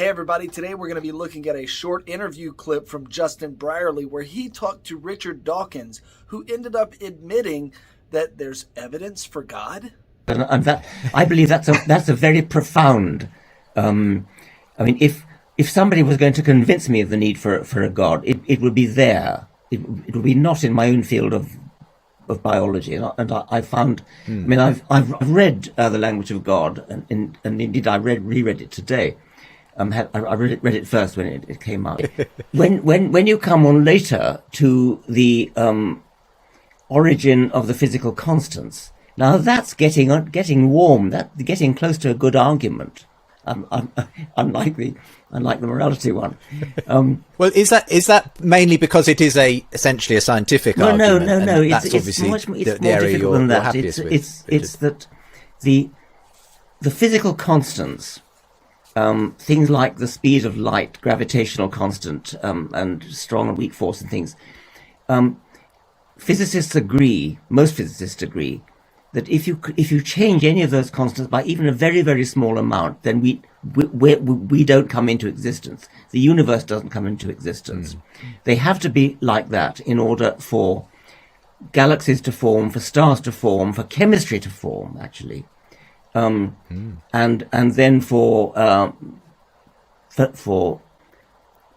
Hey everybody, today we're going to be looking at a short interview clip from Justin Brierley where he talked to Richard Dawkins, who ended up admitting that there's evidence for God. And that, I believe that's a very profound. I mean, if somebody was going to convince me of the need for a God, it would be there. It would be not in my own field of biology. And I found, I mean, I've read The Language of God, and indeed I reread it today. I read it first when it came out. when you come on later to the origin of the physical constants, now that's getting warm. That's getting close to a good argument. Unlike the morality one. Well, is that mainly because it is essentially a scientific argument? No. That's it's obviously much more the area difficult than that. happiest with. It's that the physical constants, things like the speed of light, gravitational constant, and strong and weak force and things. Most physicists agree, that if you change any of those constants by even a very, very small amount, then we don't come into existence. The universe doesn't come into existence. They have to be like that in order for galaxies to form, for stars to form, for chemistry to form, actually, and then for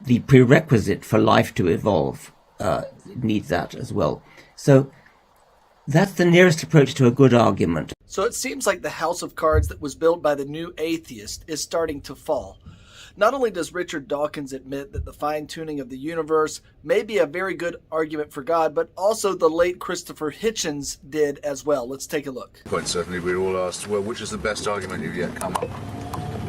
the prerequisite for life to evolve, needs that as well. So that's the nearest approach to a good argument. So it seems like the house of cards that was built by the new atheist is starting to fall. Not only does Richard Dawkins admit that the fine-tuning of the universe may be a very good argument for God, but also the late Christopher Hitchens did as well. Let's take a look. Quite certainly we're all asked, well, which is the best argument you've yet come up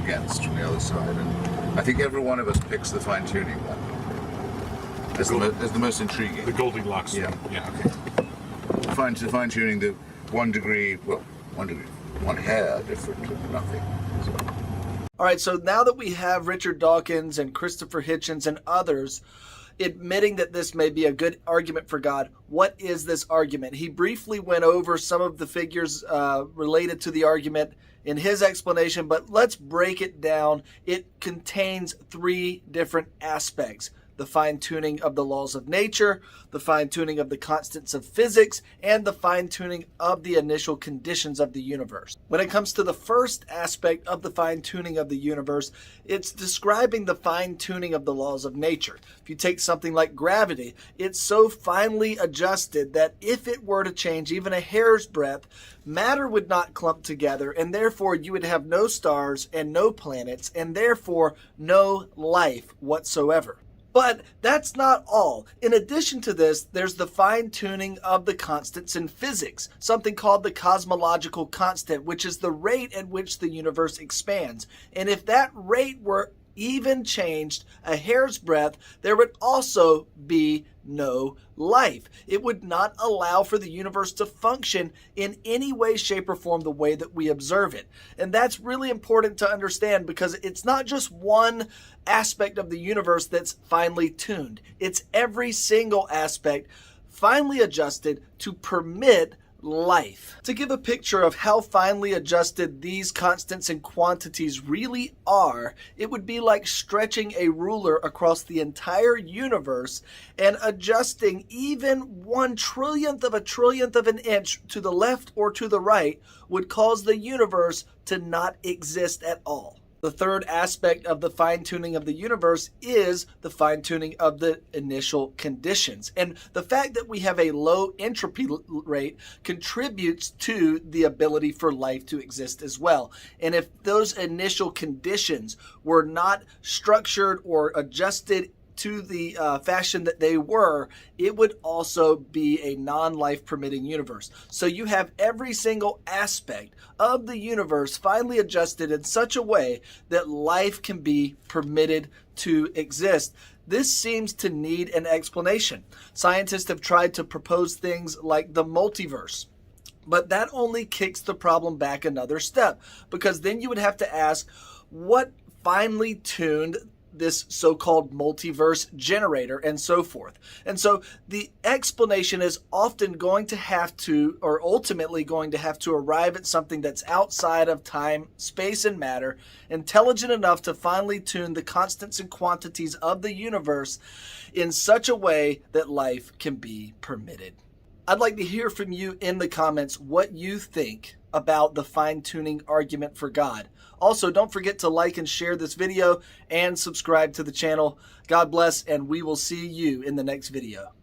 against from the other side? And I think every one of us picks the fine-tuning one as the most intriguing. The Goldilocks. Yeah. Okay. Fine-tuning the 1 degree, one hair different to nothing. So. All right, so now that we have Richard Dawkins and Christopher Hitchens and others admitting that this may be a good argument for God, what is this argument? He briefly went over some of the figures related to the argument in his explanation, but let's break it down. It contains 3 different aspects: the fine-tuning of the laws of nature, the fine-tuning of the constants of physics, and the fine-tuning of the initial conditions of the universe. When it comes to the first aspect of the fine-tuning of the universe, it's describing the fine-tuning of the laws of nature. If you take something like gravity, it's so finely adjusted that if it were to change even a hair's breadth, matter would not clump together, and therefore you would have no stars and no planets, and therefore no life whatsoever. But that's not all. In addition to this, there's the fine-tuning of the constants in physics, something called the cosmological constant, which is the rate at which the universe expands. And if that rate were even changed a hair's breadth, there would also be no life. It would not allow for the universe to function in any way, shape, or form the way that we observe it. And that's really important to understand, because it's not just one aspect of the universe that's finely tuned. It's every single aspect finely adjusted to permit life. To give a picture of how finely adjusted these constants and quantities really are, it would be like stretching a ruler across the entire universe and adjusting even 1/1,000,000th of an inch to the left or to the right would cause the universe to not exist at all. The third aspect of the fine-tuning of the universe is the fine-tuning of the initial conditions. And the fact that we have a low entropy rate contributes to the ability for life to exist as well. And if those initial conditions were not structured or adjusted to the fashion that they were, it would also be a non-life permitting universe. So you have every single aspect of the universe finely adjusted in such a way that life can be permitted to exist. This seems to need an explanation. Scientists have tried to propose things like the multiverse, but that only kicks the problem back another step, because then you would have to ask, what finely tuned this so-called multiverse generator and so forth. And so the explanation is often going to have to, or ultimately going to have to, arrive at something that's outside of time, space, and matter, intelligent enough to finely tune the constants and quantities of the universe in such a way that life can be permitted. I'd like to hear from you in the comments what you think about the fine-tuning argument for God. Also, don't forget to like and share this video and subscribe to the channel. God bless, and we will see you in the next video.